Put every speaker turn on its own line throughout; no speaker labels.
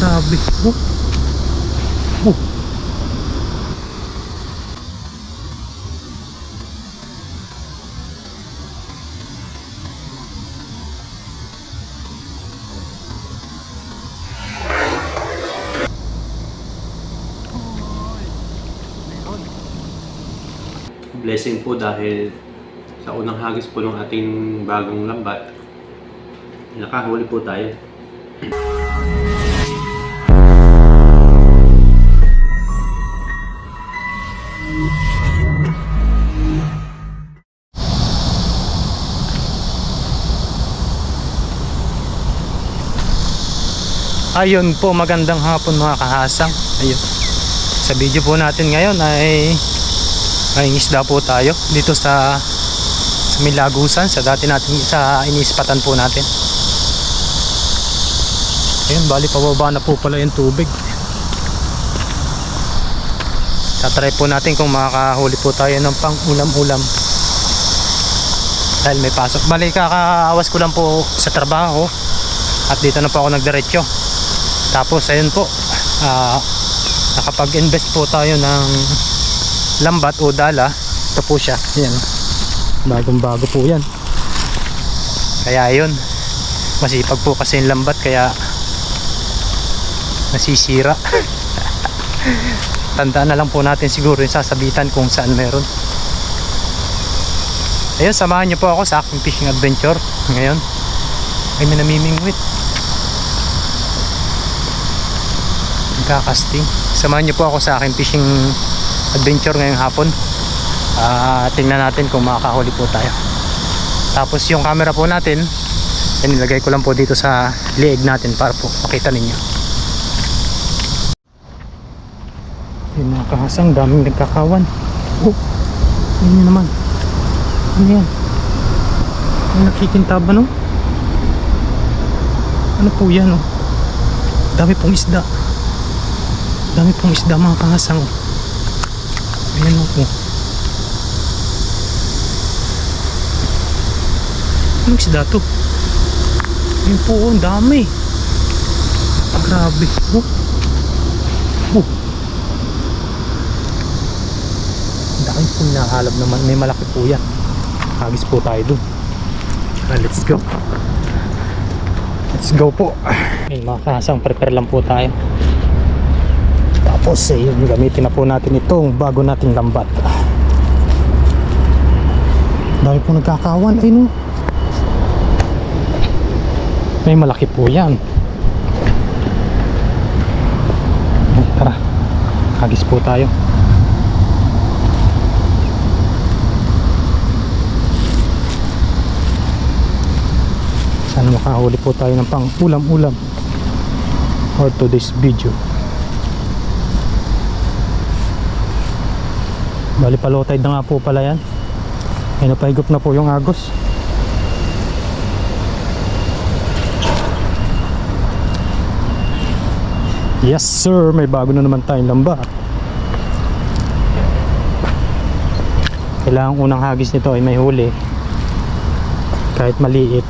Grabe. Oh. Oh.
Blessing po dahil sa unang hagis po ng ating bagong lambat, nakahuli po tayo.
Ayun po, magandang hapon mga kahasang. Ayun. Sa video po natin ngayon ay may isda po tayo dito sa Milagusan, sa dati natin sa iniispatan po natin. Ayun, bali pababa na po pala yung tubig. Tatry po natin kung makakahuli po tayo ng pang ulam-ulam dahil may pasok. Bali kakaawas ko lang po sa trabaho at dito na po ako nagdiretso. Tapos ayun po, nakapag-invest po tayo ng lambat o dala. Ito po siya, yan, bagong bago po yan. Kaya ayun, masipag po kasi yung lambat kaya nasisira. Tandaan na lang po natin siguro yung sasabitan kung saan meron. Ayun, samahan nyo po ako sa aking fishing adventure ngayon. Ay, may namimingwit, nagkakasting. Samahan nyo po ako sa aking fishing adventure ngayong hapon. Tingnan natin kung makakahuli po tayo. Tapos yung camera po natin, nilagay ko lang po dito sa liig natin para po makita ninyo. Yung mga kahasang, daming nagkakawan. Oh, yun naman. Ano yan? May nakikintaba, no? Ano po yan, oh? Dami pong isda. Dami pong isda mga kahasang, oh. Ayan, oh. Anong isda to? Ayun po, oh, ang dami. Grabe. Oh. Oh. Ang dami po nahalab naman. May malaki po yan. Hagis po tayo dun. Let's go. Let's go po. Ayun mga kahasang, prepare lang po tayo. Tapos yun, gamitin na po natin itong bago nating lambat. Dami po nagkakawan. Ay no, may malaki po yan. Tara, hagis po tayo. Sana makahuli po tayo ng pang ulam-ulam for today's video. Bali pa low tide na nga po pala yan. Ay, napahigop na po yung agos. Yes sir, may bago na naman tayong lamba. Kailangan unang hagis nito ay may huli, kahit maliit.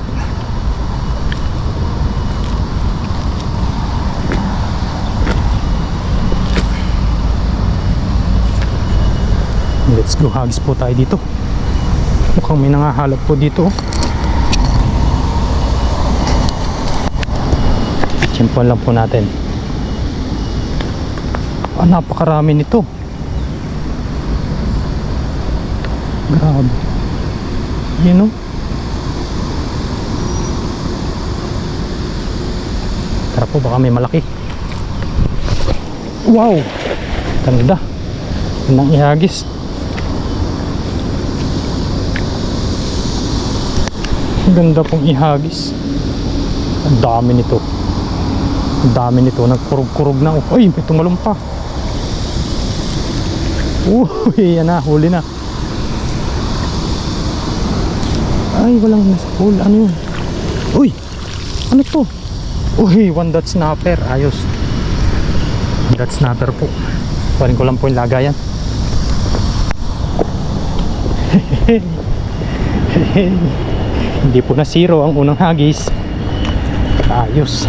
Let's go, hagis po tayo dito. Mukhang may nangahalap po dito. Chimpon lang po natin. Napakarami nito. Grabe. Yun, oh. Tara po, baka may malaki. Wow, ganda. Nang ihagis. Ganda pong ihagis. Ang dami nito. Ang dami nito. Nagkurog-kurog na. Uy, may tumalong pa. Uy, yan na. Huli na. Ay, walang nasa pool. Ano yun? Uy, ano to? Uy, one dot snapper. Ayos. One dot snapper po. Parin ko lang po yung lagayan. Hindi po na zero ang unang hagis. Ayos.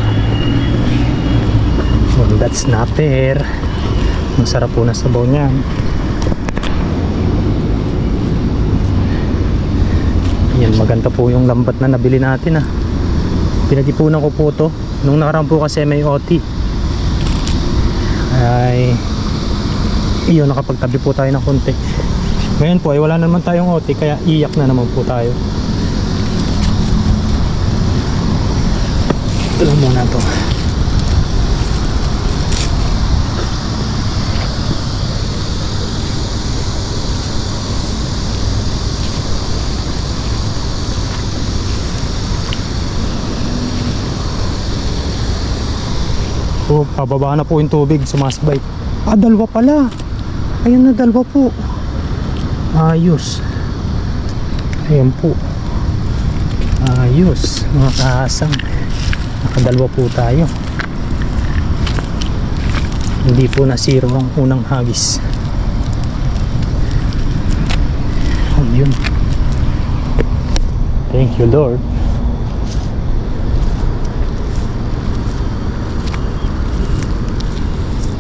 That's snapper. Masarap po na sabaw niyan. Yan, maganda po yung lambat na nabili natin ah. Pinag-ipunan ko po to nung nakaraan po kasi may OT. Ay iyon, nakapagtabi po tayo ng konti. Ngayon po ay wala naman tayong OT, kaya iyak na naman po tayo. Ito lang muna to. So, pababa na po yung tubig, sumasabay. Ah, dalawa pala. Ayan na, dalawa po. Ayos. Ayan po. Ayos, mga kahasang. Nakadalawa po tayo. Hindi po na zero ang unang hagis. Ayun. Thank you, Lord.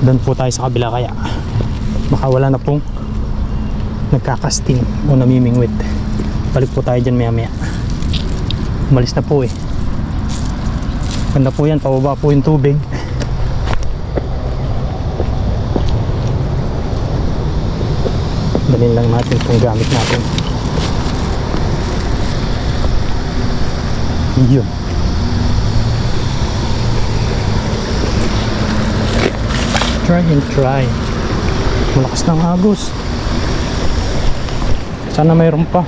Doon po tayo sa kabila, kaya baka wala na pong nagkakasting o namimingwit. Balik po tayo dyan maya maya. Umalis na po eh. Ganda po yan, pababa po yung tubig. Dalhin lang natin itong gamit natin. Yun. Try and try. Malakas ng agos. Sana mayroon pa.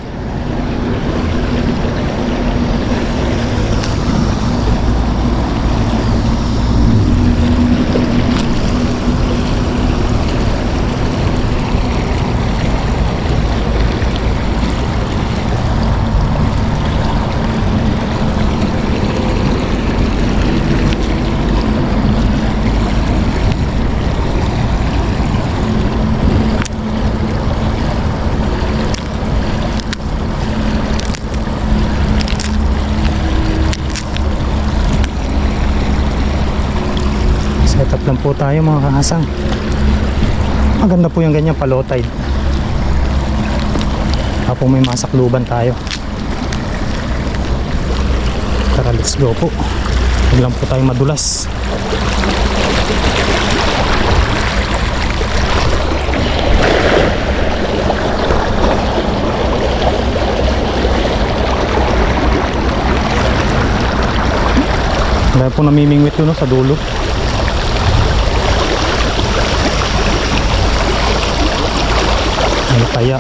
Setup lang po tayo mga kahasang. Maganda po yung ganyan, low tide. Tapos may masakluban tayo. Tara, let's go po. Huwag lang po tayo madulas. Dahil po namimingwit yun no, sa dulo. Ano kaya?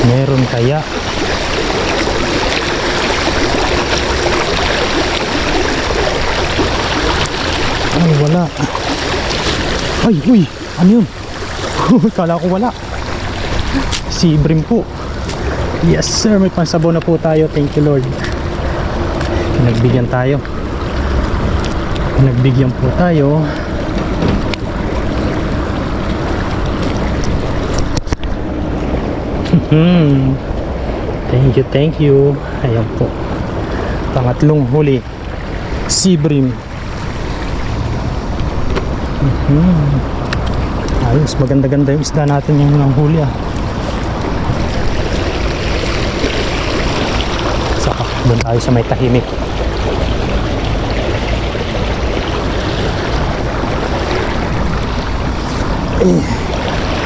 Meron kaya? Ay, wala. Ay, uy! Ano yun? Kala ko wala. Si Ibrim po. Yes sir, may pansabaw na po tayo. Thank you Lord. Nagbigyan tayo. Nagbigyan po tayo. Thank you. Ayan po. Pangatlong huli. Sibrim. Ayos, maganda-ganda yung isda natin yung unang huli ah. Saka, doon tayo sa may tahimik.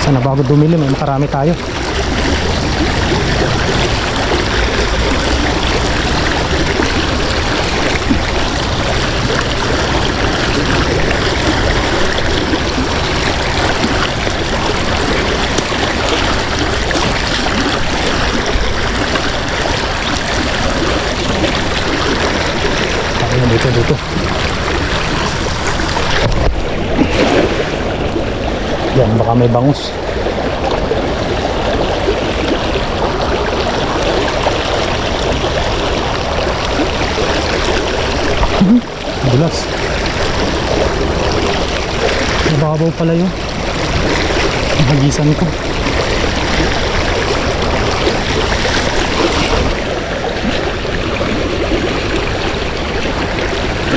Sana bago dumili, may makarami tayo. Dito. Yan, baka may bangus. Bulas. Nababaw pala yun. Nahagisan ko.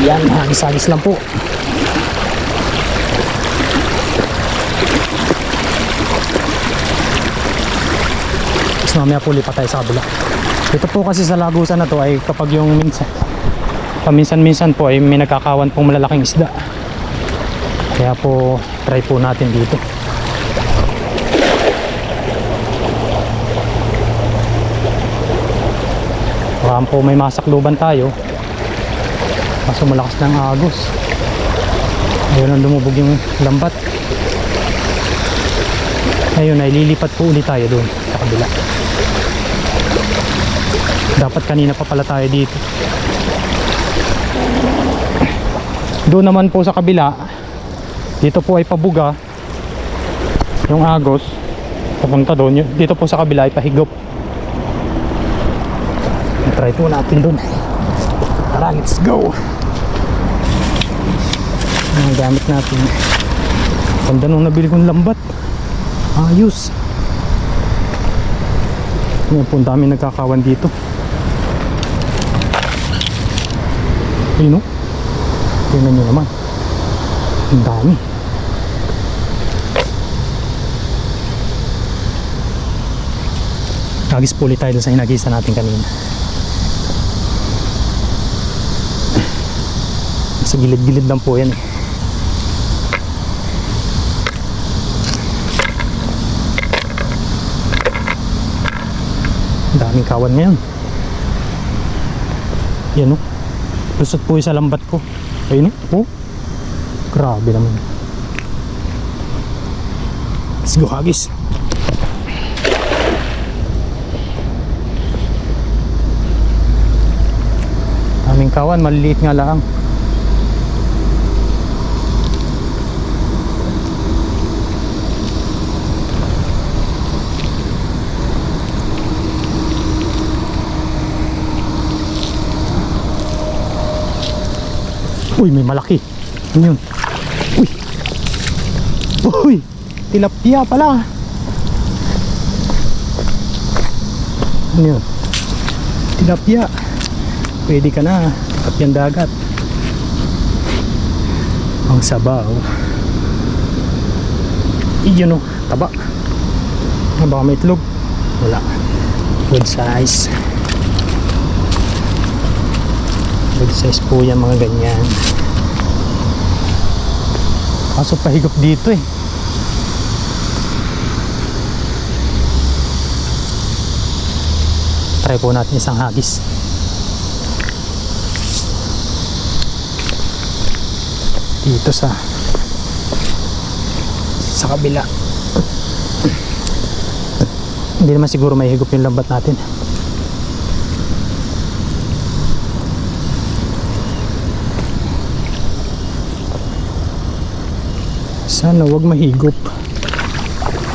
Yan, hagis-hagis lang po. Tapos mamaya po lipat tayo sa kabila. Ito po kasi sa lagusan na to ay kapag yung paminsan-minsan po ay may nagkakawan pong malalaking isda. Kaya po try po natin dito. Baka po may masakluban tayo. Kaso malakas ng agos. Ayun ang lumubog yung lambat. Ayun ay lilipat po ulit tayo doon sa kabila. Dapat kanina pa pala tayo dito. Doon naman po sa kabila, dito po ay pabuga yung agos papunta doon. Dito po sa kabila ay pahigop. Try po natin doon. Tara, let's go. Ang gamit natin, ganda nung nabili kong lambat. Ayos. Ngayon po ang dami nagkakawan dito. Ayun o, tingnan nyo naman, ang dami. Nagis po ulit tayo dun sa hinagisa natin kanina. Sa gilid-gilid lang po yan eh. Daming kawan ngayon. Yan o, lusot po yung sa lambat ko. Ayun o, oh, grabe naman. Let's go, hagis. Daming kawan, maliliit nga lang. Uy, may malaki. Ano yun? Uy! Uy! Tilapia pala. Ano yun? Tilapia. Pwede ka na. Tilapiyang dagat. Ang sabaw. Iyon o. Taba. Baka may itlog. Wala. Good size. Good size po yan, mga ganyan. Kaso pahigop dito eh. Try po natin isang hagis. Dito sa kabila. Hindi naman siguro may higop yung lambat natin. Sana wag mahigop.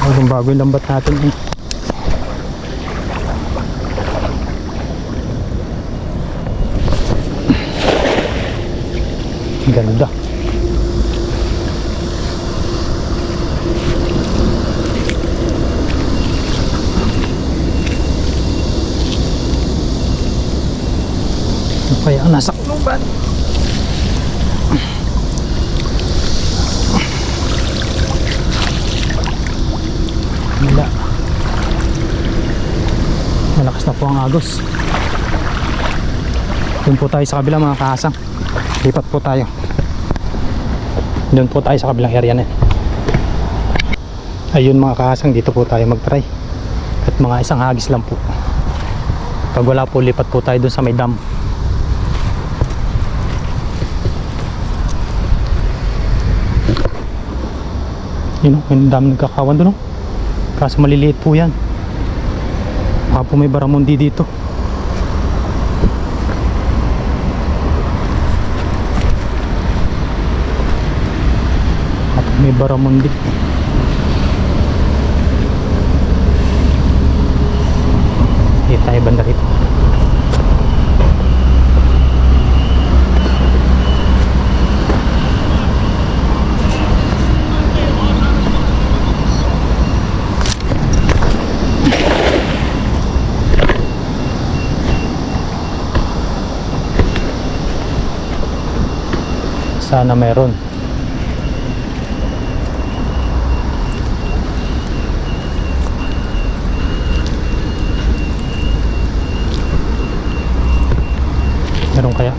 Bagong bago yung lambat natin eh. Ganda. Ano kaya ang nasa kulungan? Wala. Malakas na po ang agos. Doon po tayo sa kabila, mga kahasang. Lipat po tayo. Doon po tayo sa kabilang area na. Ayun mga kahasang, dito po tayo mag-try. At mga isang hagis lang po. Pag wala po, lipat po tayo doon sa may dam. Yun o, yung dam nagkakawan doon o. Kaso maliliit po yan. Baka po may baramundi dito. Baka po may baramundi. Hindi tayo banda rito. Sana meron. Meron kaya?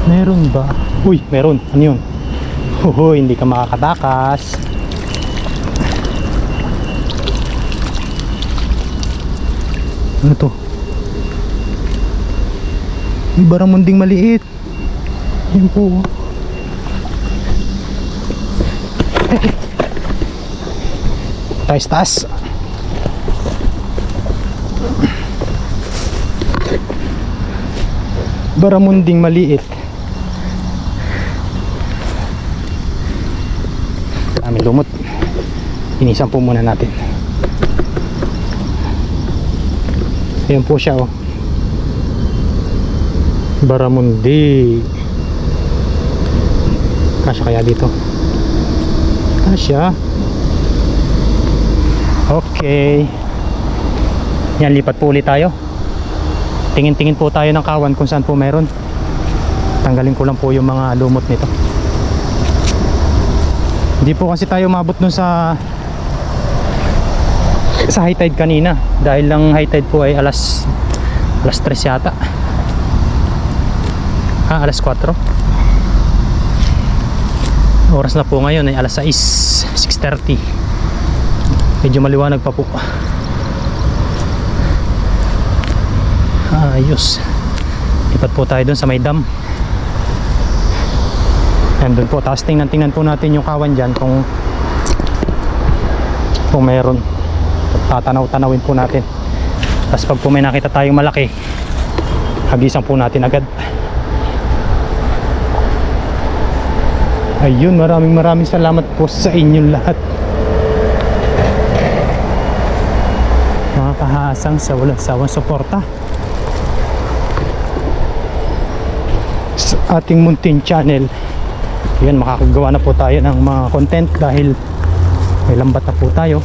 Meron ba? Uy, meron. Ano yun? Hoy, hindi ka makakatakas. Ano to? May baramunding maliit. Yan po. Taas. Baramunding maliit. Daming lumot. Inisan po muna natin. Ayan po siya, oh. Baramundi. Kasya kaya dito? Kasya. Okay. Yan, lipat po ulit tayo. Tingin-tingin po tayo ng kawan kung saan po meron. Tanggalin ko lang po yung mga lumot nito. Hindi po kasi tayo mabot dun sa high tide kanina. Dahil lang high tide po ay alas 3 yata. Alas 4. Oras na po ngayon ay alas 6:30. Medyo maliwanag pa po. Ayos. Lipat po tayo dun sa may dam. Ayan dun po. Tapos tingnan po natin yung kawan dyan kung meron. Tatanaw-tanawin po natin. Tapos pag po may nakita tayong malaki, hagisan po natin agad. Ayun, maraming salamat po sa inyong lahat. Mga kahasang sa walang sawang suporta sa ating muntin channel. Yan, makakagawa na po tayo ng mga content dahil may lambat na po tayo.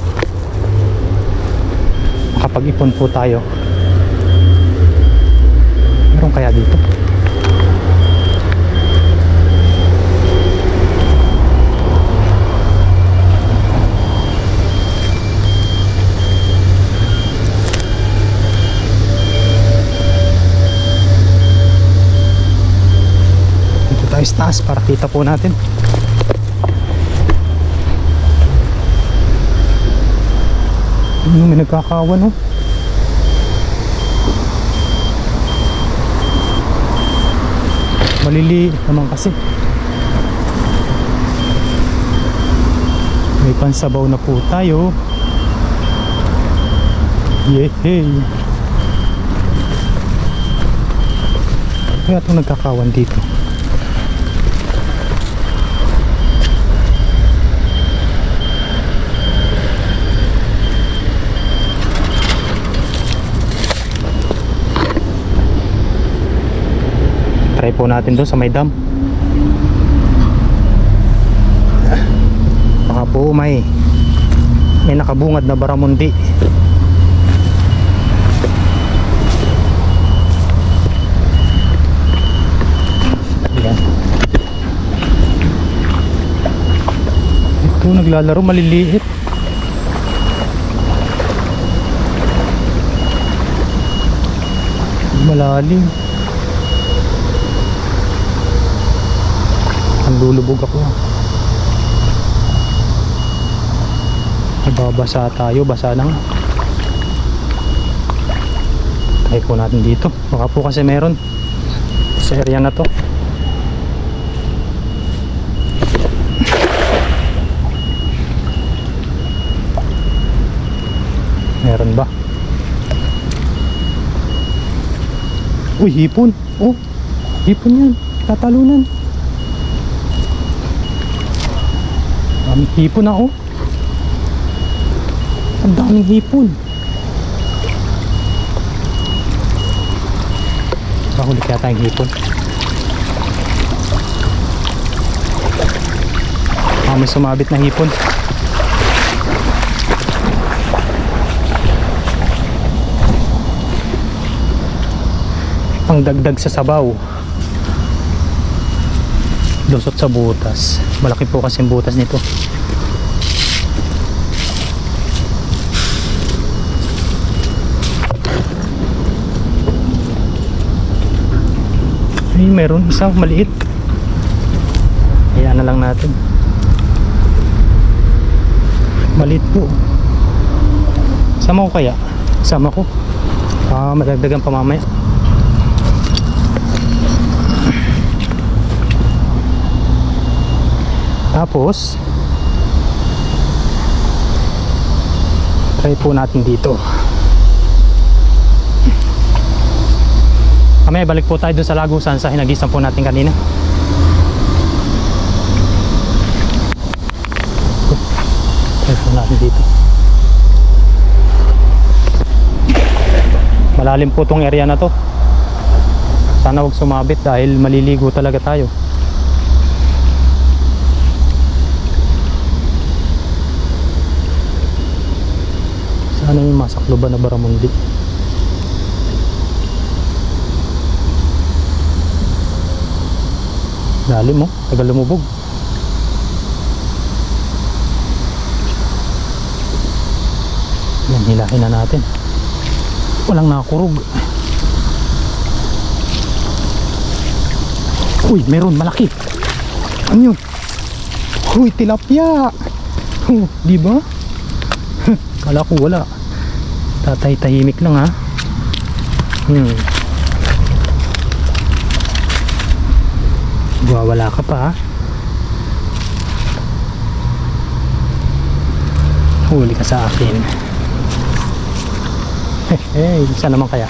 Makapag-ipon po tayo. Meron kaya dito? Taas para kita po natin. May nagkakawan, oh. Maliliit naman kasi. May pansabaw na po tayo. Yehey. Kaya itong nagkakawan dito. Try po natin doon sa may dam. Baka po may nakabungad na baramundi. Ayan. Ito naglalaro, maliliit. Malalim. Lulubog ako. Babasa tayo, basa na nga. Try po natin dito. Baka po kasi meron sa area na to. Meron ba? Uy, hipon. Oh, hipon yan. Tatalunan. Daming hipon na, oh. Ang daming hipon. Kahuli kaya tayong hipon. May sumabit na hipon. Pang dagdag sa sabaw. lusot sa butas. Malaki po kasi yung butas nito. Ay, meron isang maliit. Ayan na lang natin. Maliit po. Sama ko kaya? Sama ko. Madagdagan pa mamaya. Tapos try po natin dito. Kami balik po tayo dun sa lagusan sa hinagisan po natin kanina. Try po natin dito. Malalim po tong area na to. Sana huwag sumabit dahil maliligo talaga tayo. Sana yung masakloban na Baramundi. Lalim mo, tagal lumubog. Yan, hilahin na natin. Walang nakakurog. Uy, meron malaki. Ano yun? Uy, tilapia. Di ba? Kala ko wala. Tatay tahimik lang ha. Wala ka pa ha. Huli ka sa akin. Hey, saan naman kaya?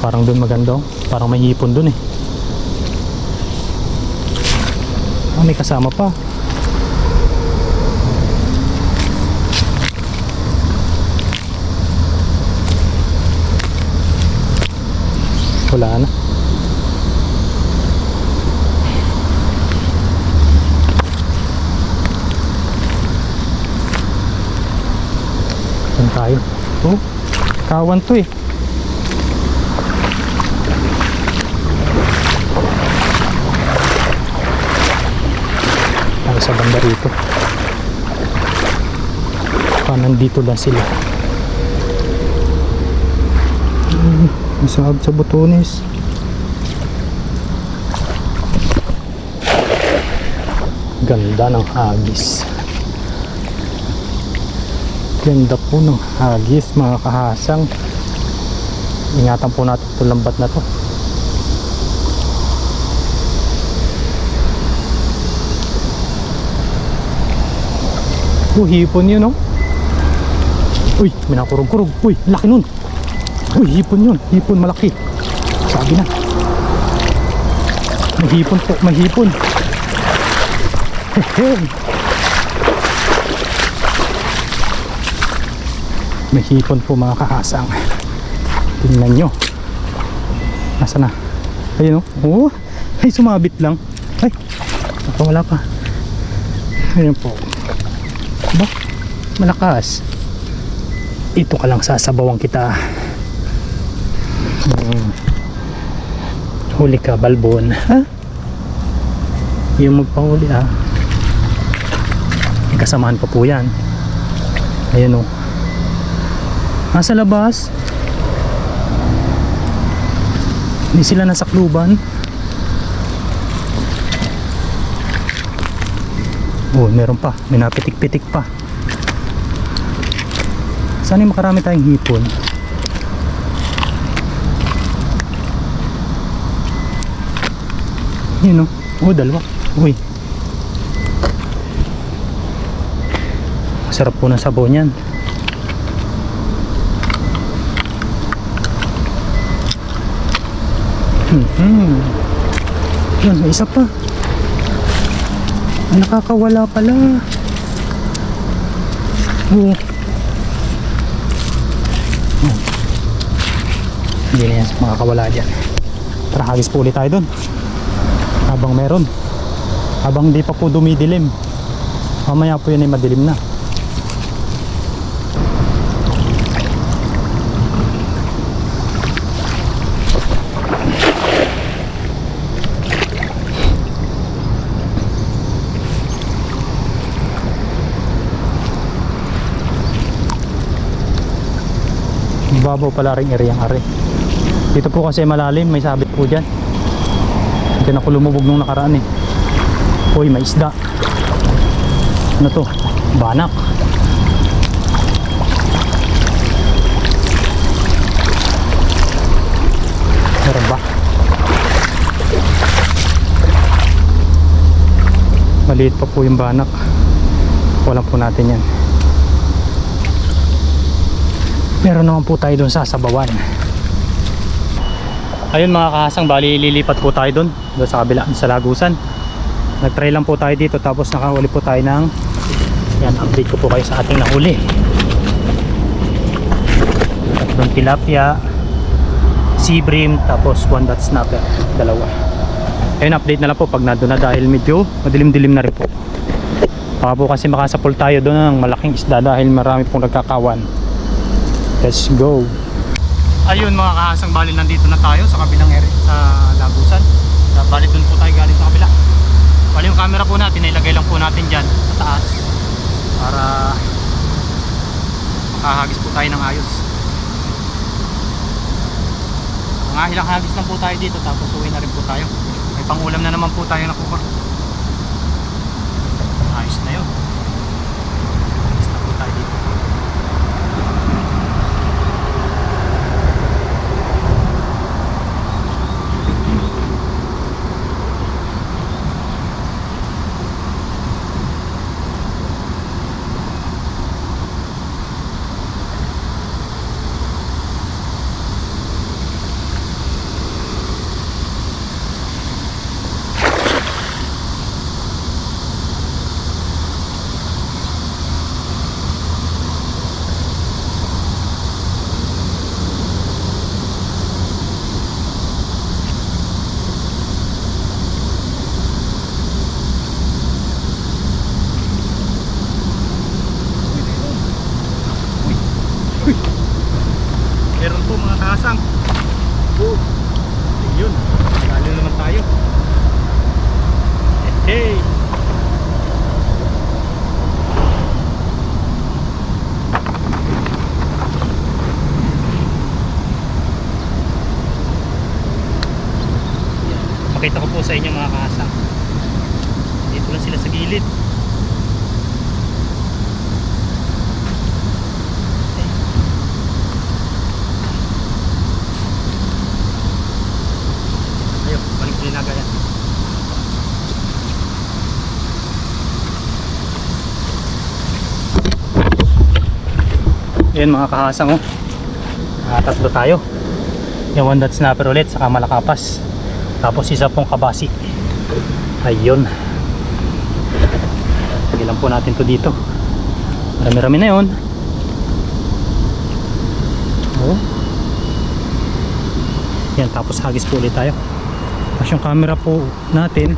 Parang dun maganda. Parang may hipon dun eh. May kasama pa. Wala na. Saan tayo? Oh, kawan to eh. Tayo sa banda rito. Nandito lang sila. Masahab sa botones. Ganda ng hagis. Ganda po ng hagis mga kahasang. Ingatan po natin itong lambat na to. Hipon yun, no? Uy, may nakurog-kurog. Uy, laki nun. Uy, hipon yun. Hipon malaki. Sabi na. May hipon po. May hipon. Hehe. May hipon po mga kahasang. Tingnan nyo. Nasaan na? Ayun o. Oh. Ay, sumabit lang. Ay, wala pa. Ayun po. Ba? Malakas. Ito ka lang sasabawan kita. Huli ka, balbon. Ha? Yung magpahuli ha. May kasamahan pa po yan. Ayun o. Nasa labas. Hindi sila nasakluban. Oh, meron pa. May napitik-pitik pa. Sana makarami tayong hipon. Yun o. Oh, dalawa. Uy. Masarap po ng sabaw niyan. Yun, may isa pa. Nakakawala pala. Oh. Hindi na yan makakawala dyan. Tara, hagis po ulit tayo dun. Habang meron. Habang hindi pa po dumidilim. Mamaya po yun ay madilim na. mababaw pala rin area ang are. Dito po kasi malalim, may sabit po dyan. Dyan ako lumubog nung nakaraan eh. Uy, may isda. Ano to? Banak. Meron ba? Maliit pa po yung banak. Walang po natin yan. Meron naman po tayo doon sa sabawan. Ayun mga kahasang, bali lilipat po tayo doon sa kabila, sa Lagusan. Nag-try lang po tayo dito, tapos nakahuli po tayo ng, yan, update ko po kayo sa ating nahuli. Tatlong tilapia, sea bream, tapos 1 dot snapper, dalawa. Ayun, update na lang po pag nandun na dahil medyo madilim-dilim na rin po. Baka po kasi makasapol tayo doon ng malaking isda dahil marami pong nagkakawan. Let's go. Ayun mga kahasang, bali nandito na tayo sa kabilang area, sa Lagusan. Bali doon po tayo galing sa kabila. Bali yung camera po natin, ilagay lang po natin dyan sa taas para makahagis po tayo ng ayos. Mga ilang hagis lang po tayo dito, tapos uwi na rin po tayo. May pangulam na naman po tayo nakuha. Ayos na yun. Hagis na po tayo dito. Meron po mga kahasang. Yun, lalo naman tayo. Hey, pakita ko po sa inyo mga kahasang. Dito lang sila sa gilid. Linagayan. Ayan mga kahasang, oh. Tatlo tayo. Yung 1 dot snapper ulit, saka malakapas. Tapos isa pong kabasi. Ayun. Lagyan lang po natin to dito. Marami-rami na yun. Oh. Yan, tapos hagis po ulit tayo. Tapos yung camera po natin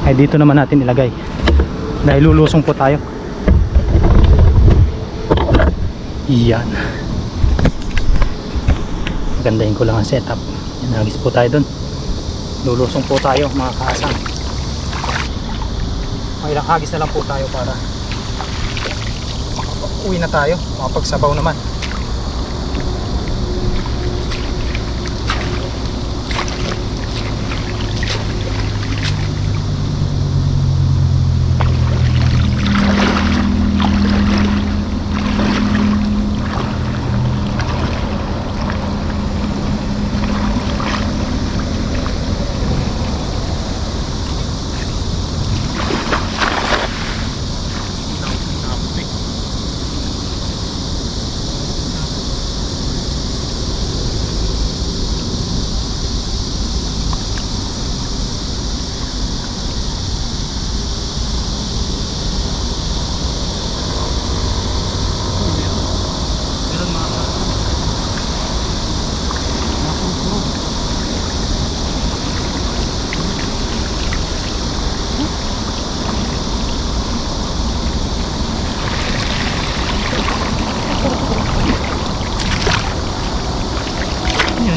ay dito naman natin ilagay dahil lulusong po tayo. Yan, gandahin ko lang ang setup. Yan, hagis po tayo dun, lulusong po tayo mga kaasang. Ilang hagis na lang po tayo para uwi na tayo, makapagsabaw naman.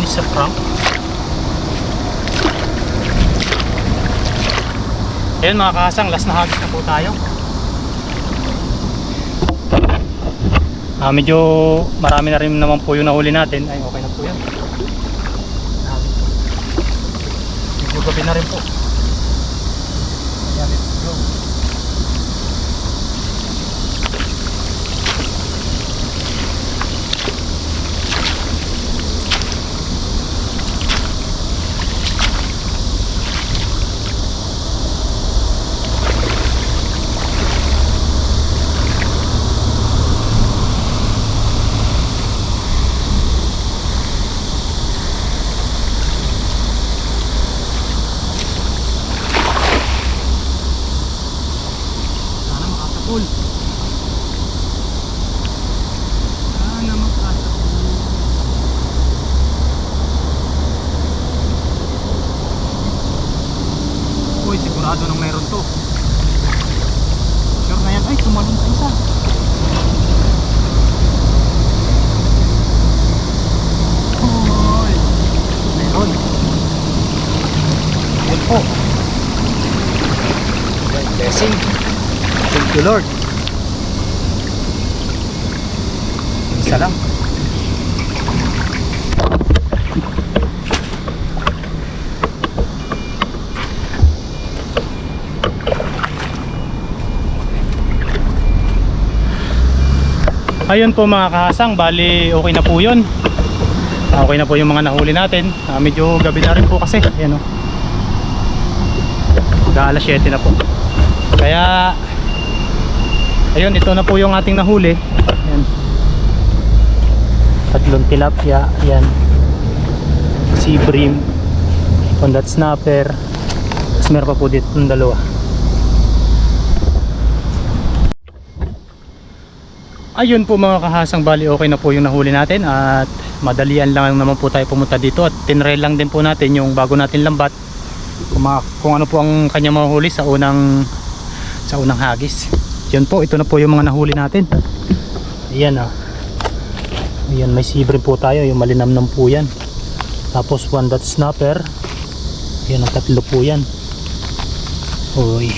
Sa prank. Ayan mga kahasang, last na hagis na po tayo. Medyo marami na rin naman po yung nahuli natin. Ay, okay na po yan. Medyo gabi na rin po. Ayan, let's go. Sana makasapul. Sana makasapul. Uy, sigurado nang meron to. Sure na yan. Ay, tumalon pa isa. Uy, meron. Yan po. Blessing. Thank you, Lord. Isa lang. Ayun po mga kahasang, bali okay na po yun. Okay na po yung mga nahuli natin. Medyo gabi na rin po kasi. Ayan o. Mag-aalas 7 na po. Kaya ayun, ito na po yung ating nahuli. Ayan. Tatlong tilapia. Ayan. Sea bream. Condat snapper. Tapos meron pa po dito ng dalawa. Ayun po mga kahasang, bali okay na po yung nahuli natin. At madalian lang naman po tayo pumunta dito. At tinry lang din po natin yung bago natin lambat. Kung ano po ang kanya mahuli sa unang hagis. Yun po, ito na po yung mga nahuli natin. Ayan ah. Ayan, may sea bream po tayo, yung malinamnam po yan. Tapos one dot snapper. Ayan, ang tatlo po yan. Uy.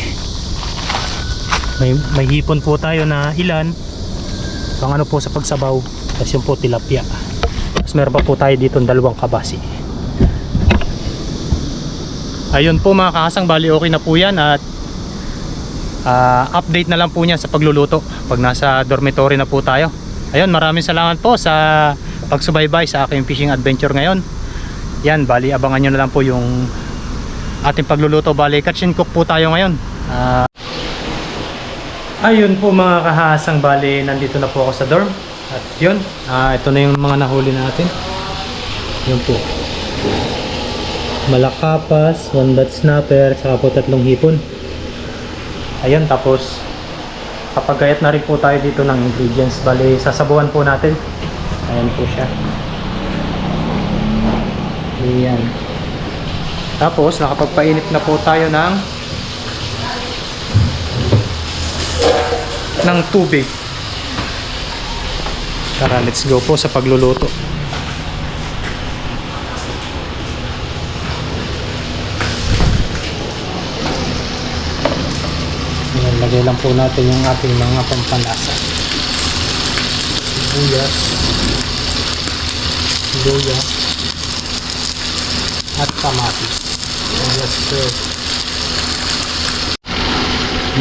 May hipon po tayo na ilan. Pang ano po sa pagsabaw. Tapos yung po tilapia. Tapos meron pa po tayo dito dalawang kabasi. Ayun po mga kahasang, bali okay na po yan. At update na lang po niya sa pagluluto pag nasa dormitory na po tayo. Ayun, maraming salamat po sa pagsubaybay sa aking fishing adventure ngayon. Yan, bali abangan nyo na lang po yung ating pagluluto. Bali catch and cook po tayo ngayon. Ayun po mga kahasang, bali nandito na po ako sa dorm. At yun, ito na yung mga nahuli natin. Yun po, malakapas, one dot snapper, saka po tatlong hipon. Ayun, tapos papagayat na rin po tayo dito ng ingredients. Bali sasabuhan po natin. Ayan po siya. Ayan. Tapos nakapagpainit na po tayo ng tubig. Tara, let's go po sa pagluluto. Ayan, lagay lang po natin yung ating mga pampalasa. Sibuyas, luya, at kamatis. Yes sir.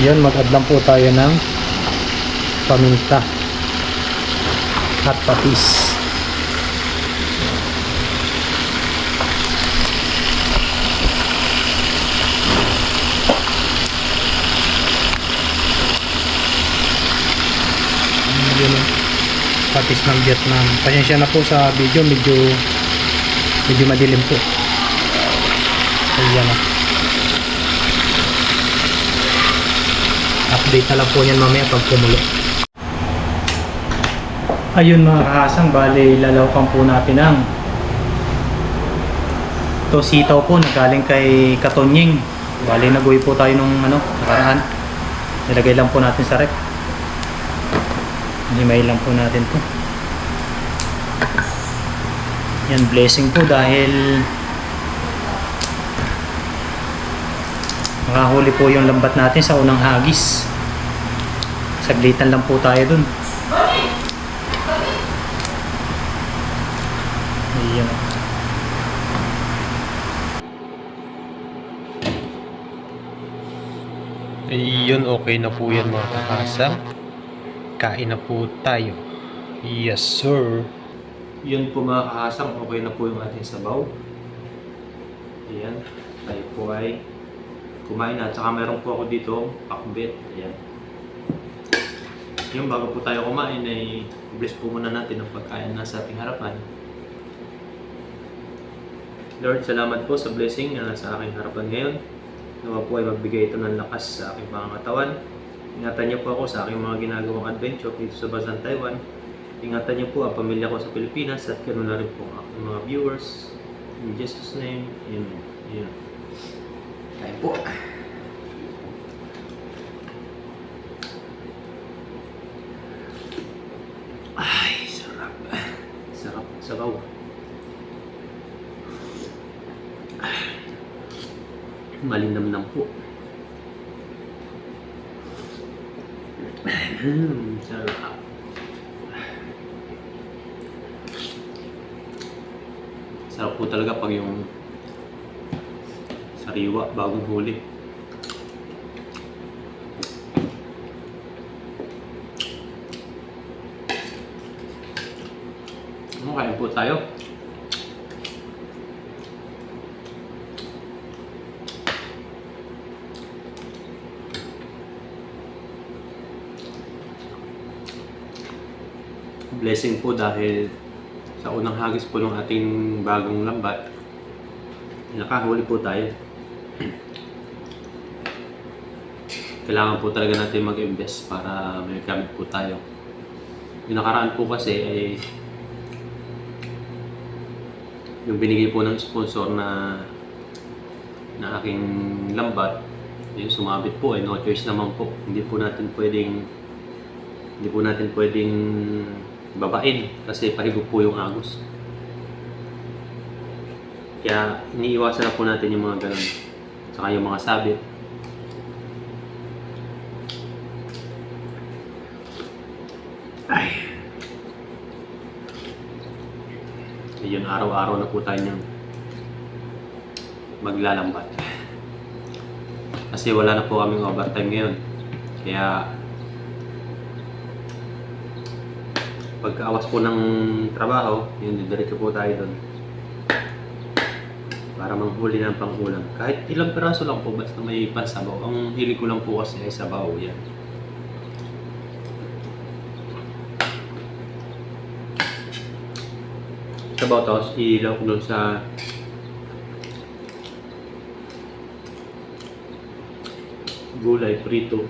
Yun, mag-add lang po tayo ng paminta at patis. Yun, patis ng Vietnam. Pasensya na po sa video, medyo madilim po. Ayan na. Update na lang po yan mamaya pag kumulo. Ayun mga kahasang, bali lalawakan po natin ang to sitaw po na galing kay Katonying. Bali naguwi po tayo nung nakaraan. Nilagay lang po natin sa rep. Himay lang po natin to. Yan, blessing po dahil makahuli po yung lambat natin sa unang hagis. Saglitan lang po tayo dun.
Ayun, okay na po yan mga kakasang. Kain na po tayo. Yes, sir. Yun po mga kakasang, okay na po yung ating sabaw. Ayan, tayo po ay kumain na. Tsaka meron po ako dito, pakbet. Ayan. Yung bago po tayo kumain ay bless po muna natin ang pagkain na sa ating harapan. Lord, salamat po sa blessing na sa aking harapan ngayon. Nawa po ay magbigay ito ng lakas sa aking pangangatawan. Ingatan niyo po ako sa aking mga ginagawang adventure dito sa Basan, Taiwan. Ingatan niyo po ang pamilya ko sa Pilipinas at ganoon na rin po ang aking mga viewers. In Jesus' name, Amen. Amen. Kain po. Ay, sarap. Sarap, sabaw. Malinamnam po. Sarap. Sarap po talaga pag yung sariwa bagong huli. Kain po tayo. Blessing po dahil sa unang hagis po ng ating bagong lambat, nakahuli po tayo. Kailangan po talaga natin mag-invest para may gamit po tayo. Yung nakaraan po kasi ay yung binigay po ng sponsor na aking lambat, yung sumabit po ay no choice naman po. Hindi po natin pwedeng babain kasi pahigop po yung agos. Kaya iniiwasan na po natin yung mga ganun. Saka yung mga sabit. Ay. Ayun, araw-araw na po tayo niyang maglalambat. Kasi wala na po kaming overtime ngayon. Kaya pagkaawas po ng trabaho, yun, diretso po tayo doon para manghuli ng pang-ulam. Kahit ilang peraso lang po, basta may pansabaw. Ang hilig ko lang po kasi ay sabaw yan. Sabaw tapos ilaw ko doon sa gulay, prito.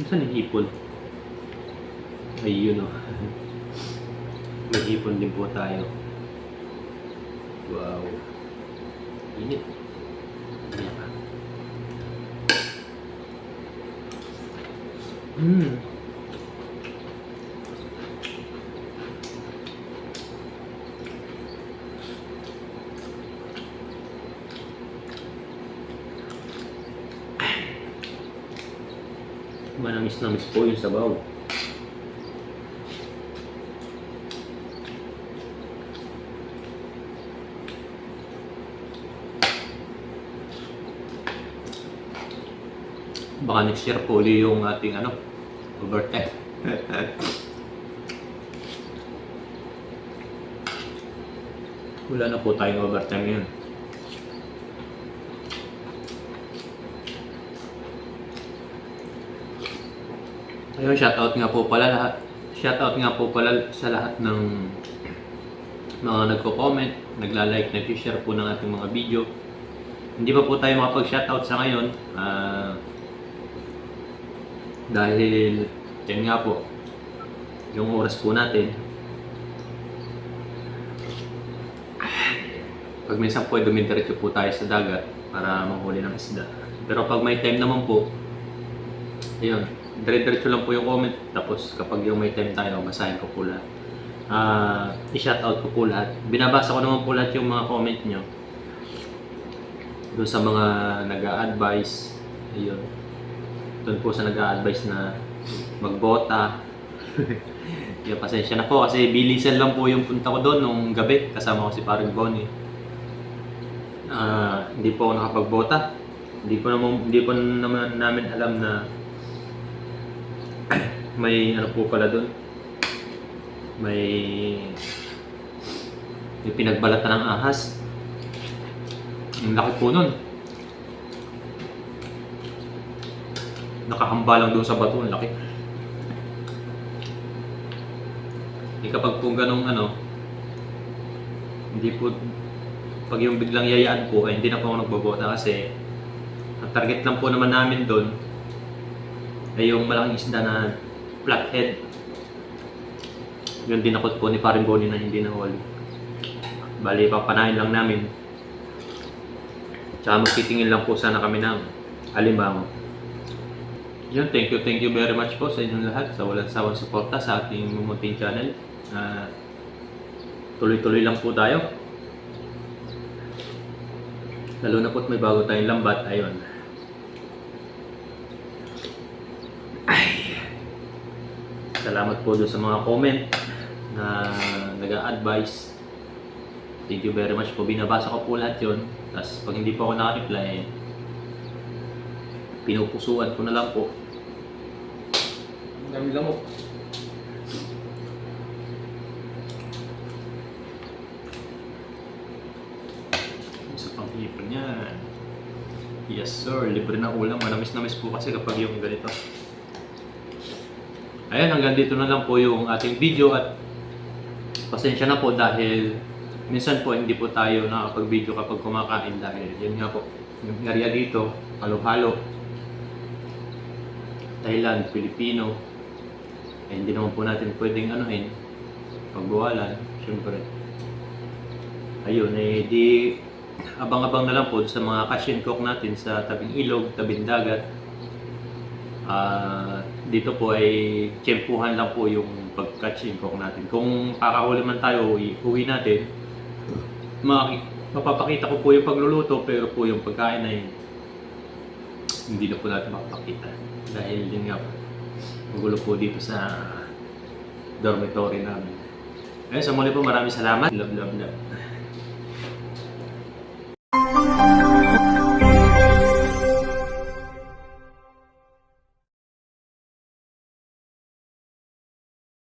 Saan yung hipon? Ayun o. May hipon din po tayo. Wow. Init. Ayan ka. Manamis-namis po yung sabaw. Baka next year po ulit yung ating overtime. Wala na po tayong overtime ngayon. Ayun, shoutout nga po pala sa lahat ng mga nagko-comment, nagla-like, nag-share po ng ating mga video. Hindi pa po tayo makapag-shoutout sa ngayon dahil yan nga po yung oras po natin. Pag minsan po ay dumidiretso po tayo sa dagat para manghuli ng isda. Pero pag may time naman po, ayun, dire-diretso lang po yung comment. Tapos kapag yung may time tayo, basahin ko po lahat. I-shoutout ko po lahat. Binabasa ko naman po lahat yung mga comment nyo. Doon sa mga nag-a-advise. Ayun. Doon po sa nag-a-advise na magbota. Kaya pasensya na po kasi bilisan lang po yung punta ko doon nung gabi. Kasama ko si Paring Bonnie. Hindi po ako nakapagbota. Hindi po naman namin alam na may ano po pala doon. May pinagbalatan ng ahas. Ang laki po nun. Nakahamba lang doon sa bato, ang laki. Kapag po ganong hindi po, pag yung biglang yayaan po, ay hindi na po ako nagbobota kasi ang target lang po naman namin doon ay yung malaking isda na flathead. Yun dinakot po ni Paring Bonnie na hindi nahuli. Bali, papanahin lang namin. Tsaka magtitingin lang po sana kami ng alimango. Yun, thank you very much po sa inyong lahat sa walang sawang suporta sa ating munting channel. Tuloy-tuloy lang po tayo. Lalo na po't may bago tayong lambat. Ayun. Salamat po doon sa mga comment na nag-a-advise. Thank you very much po. Binabasa ko po lahat yun. Tapos pag hindi po ako naka-reply, pinupusuan ko na lang po. Ang dami lang po. Sa pang-ipon niya. Yes sir, libre na ulam. Manamis-namis po kasi kapag yung ganito. Ayan, hanggang dito na lang po yung ating video at pasensya na po dahil minsan po hindi po tayo nakapag-video kapag kumakain dahil yun nga po, yung area dito, halo-halo, Thailand, Filipino, eh, hindi naman po natin pwedeng pagbawalan, syempre. Ayun, di abang-abang na lang po sa mga catch and cook natin sa tabing ilog, tabing dagat. Dito po ay tiyempuhan lang po yung pag-catch and cook natin. Kung kakahuli man tayo, uwi natin, mapapakita ko po yung pagluluto pero po yung pagkain ay hindi na po natin mapapakita. Dahil din nga po, magulo po dito sa dormitory namin. Ayun, sa muli po maraming salamat. Love.